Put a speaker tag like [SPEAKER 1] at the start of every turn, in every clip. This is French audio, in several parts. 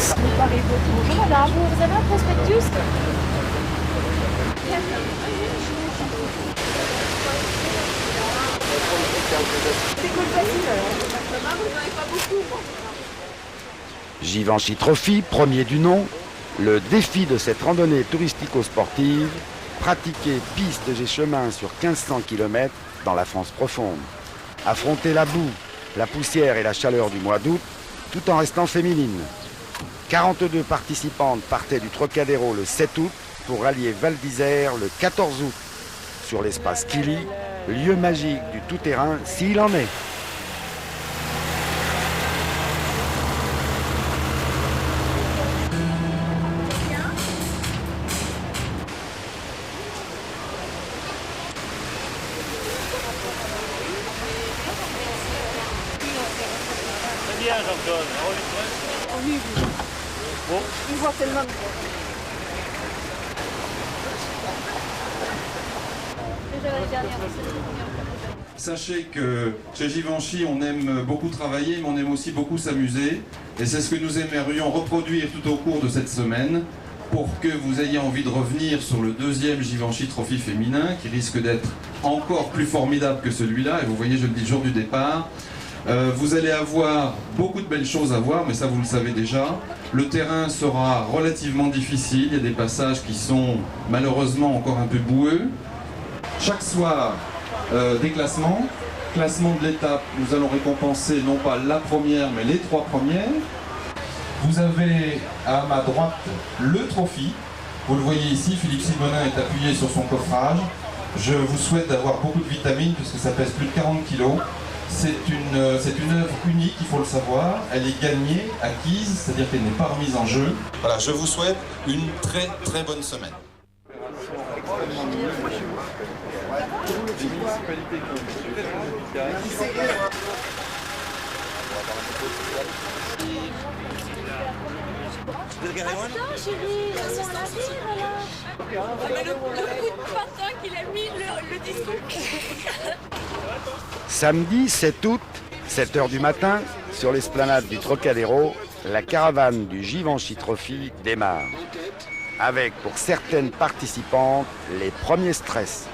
[SPEAKER 1] France.
[SPEAKER 2] Bonjour madame, vous avez un prospectus?
[SPEAKER 3] Givenchy Trophy, premier du nom, le défi de cette randonnée touristico-sportive, pratiquer pistes et chemins sur 1500 km dans la France profonde. Affronter la boue, la poussière et la chaleur du mois d'août, tout en restant féminine. 42 participantes partaient du Trocadéro le 7 août pour rallier Val d'Isère le 14 août, sur l'espace Kili, lieu magique du tout-terrain s'il en est.
[SPEAKER 4] Très bien, Jean-Claude.
[SPEAKER 1] Bon.
[SPEAKER 2] Il voit tellement. Déjà la dernière,
[SPEAKER 5] Sachez que chez Givenchy, on aime beaucoup travailler, mais on aime aussi beaucoup s'amuser. Et c'est ce que nous aimerions reproduire tout au cours de cette semaine pour que vous ayez envie de revenir sur le deuxième Givenchy Trophy féminin qui risque d'être encore plus formidable que celui-là. Et vous voyez, je le dis le jour du départ. Vous allez avoir beaucoup de belles choses à voir, mais ça vous le savez déjà. Le terrain sera relativement difficile, il y a des passages qui sont malheureusement encore un peu boueux. Chaque soir, des classements. Classement de l'étape, nous allons récompenser non pas la première, mais les 3 premières. Vous avez à ma droite le trophy. Vous le voyez ici, Philippe Simonin est appuyé sur son coffrage. Je vous souhaite d'avoir beaucoup de vitamines puisque ça pèse plus de 40 kilos. C'est une œuvre unique, il faut le savoir. Elle est gagnée, acquise, c'est-à-dire qu'elle n'est pas remise en jeu. Voilà, je vous souhaite une très très bonne semaine.
[SPEAKER 2] Attends chérie, laisse-moi la dire là. Mais le coup de patin qu'il a mis, le discours.
[SPEAKER 3] Samedi 7 août, 7 h du matin, sur l'esplanade du Trocadéro, la caravane du Givenchy Trophy démarre. Avec pour certaines participantes les premiers stress.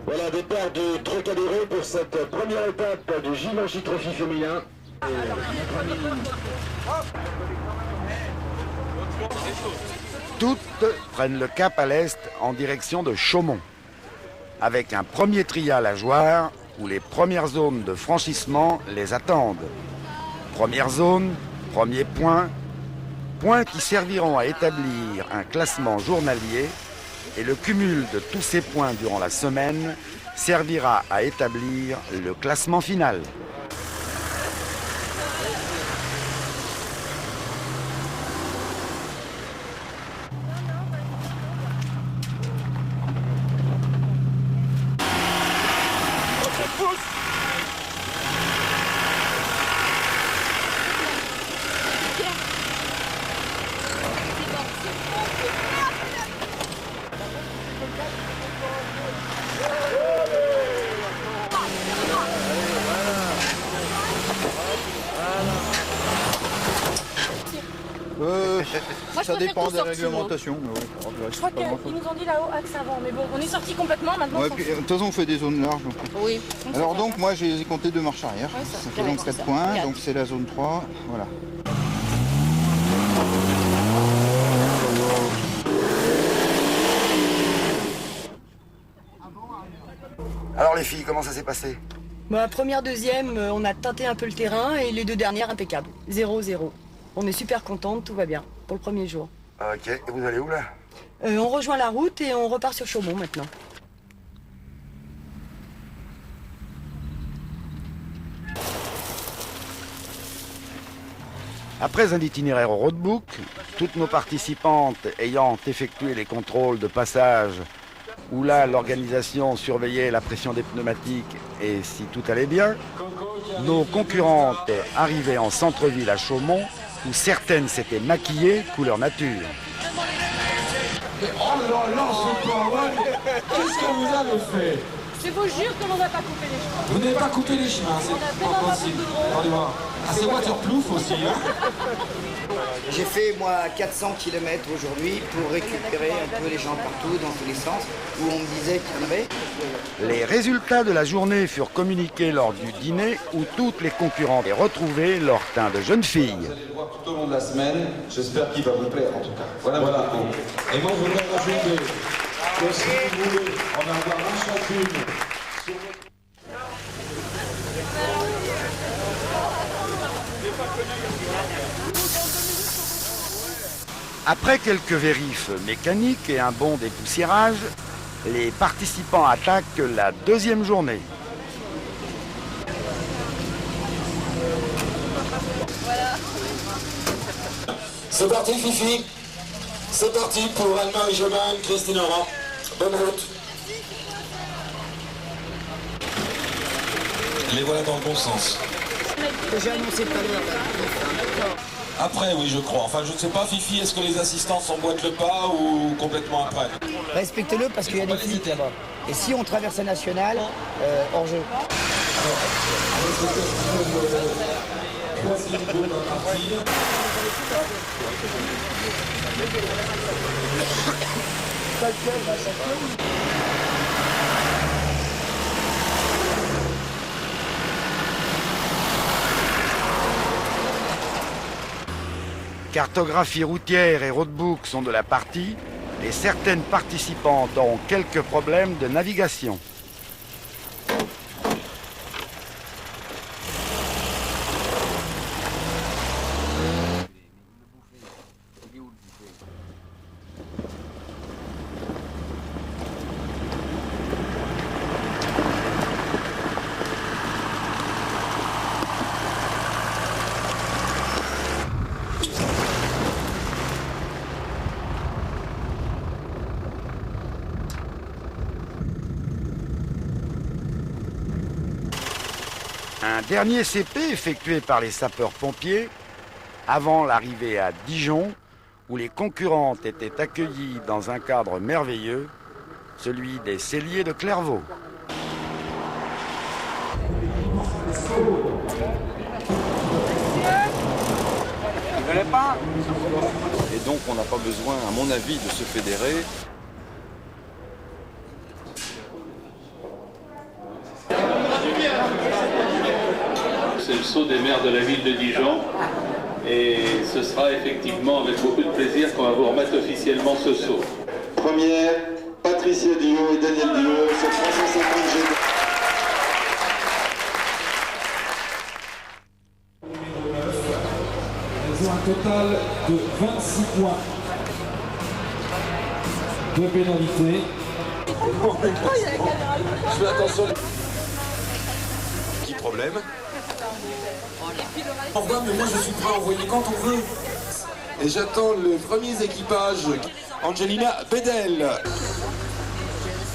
[SPEAKER 6] Voilà, départ de Trocadéro pour cette première étape du Givenchy Trophy féminin.
[SPEAKER 3] Toutes prennent le cap à l'est en direction de Chaumont, avec un premier trial à Joire où les premières zones de franchissement les attendent. Première zone, premier point, points qui serviront à établir un classement journalier et le cumul de tous ces points durant la semaine servira à établir le classement final.
[SPEAKER 1] Ça dépend des réglementations.
[SPEAKER 2] Je crois qu'ils nous ont dit là-haut axe avant, mais bon, on est sorti complètement maintenant.
[SPEAKER 1] Ouais, puis, de toute façon, on fait des zones larges. Donc.
[SPEAKER 2] Oui.
[SPEAKER 1] Alors donc, moi, j'ai compté 2 marches arrière.
[SPEAKER 2] Ouais,
[SPEAKER 1] ça fait donc 4 points, donc c'est la zone 3. Voilà.
[SPEAKER 3] Alors les filles, comment ça s'est passé?
[SPEAKER 7] Bah, première, deuxième, on a tâté un peu le terrain et les 2 dernières, impeccable. 0-0. On est super contente, tout va bien pour le premier jour.
[SPEAKER 3] Ok, et vous allez où là?
[SPEAKER 7] On rejoint la route et on repart sur Chaumont maintenant.
[SPEAKER 3] Après un itinéraire au roadbook, toutes nos participantes ayant effectué les contrôles de passage où là l'organisation surveillait la pression des pneumatiques et si tout allait bien, nos concurrentes arrivaient en centre-ville à Chaumont où certaines s'étaient maquillées couleur nature.
[SPEAKER 8] Oh là là, ce power, qu'est-ce que vous avez fait?
[SPEAKER 2] Je vous jure que l'on n'a pas coupé les chemins.
[SPEAKER 8] Vous n'avez pas coupé les chemins, c'est pas possible. Attendez voir. Ah, c'est waterproof aussi, hein.
[SPEAKER 9] J'ai fait, moi, 400 km aujourd'hui pour récupérer un peu les gens partout, dans tous les sens, où on me disait qu'il y en avait.
[SPEAKER 3] Les résultats de la journée furent communiqués lors du dîner où toutes les concurrentes aient retrouvé leur teint de jeune fille.
[SPEAKER 5] Vous allez le voir tout au long de la semaine. J'espère qu'il va vous plaire, en tout cas. Voilà.
[SPEAKER 8] Et moi, je voudrais rajouter que si vous voulez en avoir un chacune sur votre...
[SPEAKER 3] Après quelques vérifs mécaniques et un bon dépoussiérage, les participants attaquent la deuxième journée.
[SPEAKER 6] C'est parti, Fifi. C'est parti pour Anne-Marie Jobin, Christine Laurent. Bonne route. Les voilà dans le bon sens.
[SPEAKER 9] J'ai annoncé tout à l'heure.
[SPEAKER 8] Après, oui, je crois. Enfin, je ne sais pas, Fifi, est-ce que les assistants s'emboîtent le pas ou complètement après?
[SPEAKER 9] Respectez-le parce qu'il y a des flics là-bas. Et si on traverse la nationale, hors jeu.
[SPEAKER 3] Cartographie routière et roadbook sont de la partie et certaines participantes auront quelques problèmes de navigation. Un dernier CP effectué par les sapeurs-pompiers avant l'arrivée à Dijon, où les concurrentes étaient accueillies dans un cadre merveilleux, celui des celliers de Clairvaux.
[SPEAKER 10] Ils ne veulent pas. Et donc on n'a pas besoin, à mon avis, de se fédérer.
[SPEAKER 11] C'est le sceau des maires de la ville de Dijon et ce sera effectivement avec beaucoup de plaisir qu'on va vous remettre officiellement ce sceau.
[SPEAKER 6] Première, Patricia Dio et Daniel Dio sur 350 G.
[SPEAKER 8] Elles ont un total de 26 points de pénalité.
[SPEAKER 6] Je fais attention. Petit problème.
[SPEAKER 8] Au revoir, mais moi je suis prêt à envoyer quand on veut.
[SPEAKER 6] Et j'attends les premiers équipages. Angelina Bedel.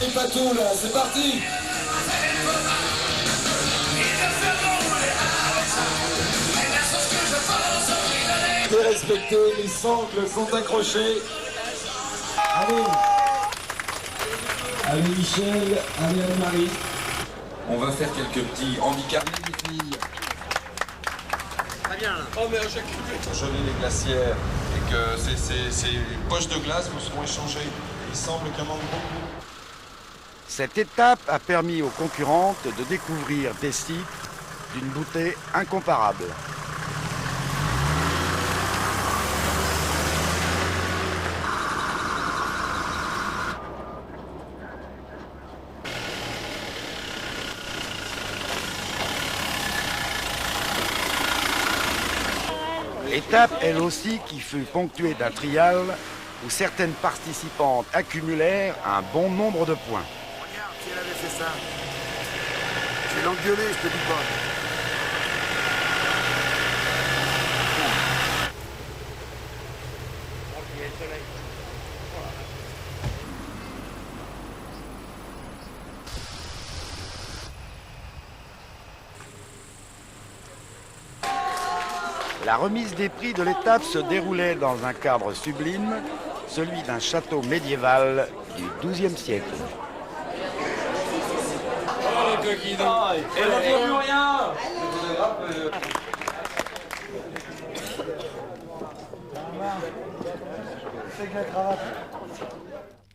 [SPEAKER 8] Et bateau là, c'est parti. C'est respecté, les sangles sont accrochés. Allez. Allez Michel, allez Anne-Marie.
[SPEAKER 5] On va faire quelques petits handicaps. Gelé les glacières et que ces poches de glace vous seront échangées. Il semble qu'il y en manque beaucoup.
[SPEAKER 3] Cette étape a permis aux concurrentes de découvrir des sites d'une beauté incomparable. Étape, elle aussi, qui fut ponctuée d'un trial où certaines participantes accumulèrent un bon nombre de points.
[SPEAKER 12] Regarde, si elle avait fait ça, je vais l'engueuler, je te dis pas.
[SPEAKER 3] La remise des prix de l'étape se déroulait dans un cadre sublime, celui d'un château médiéval du XIIe siècle.
[SPEAKER 13] coquidon. Et on ne voit plus rien.
[SPEAKER 12] C'est que la cravate.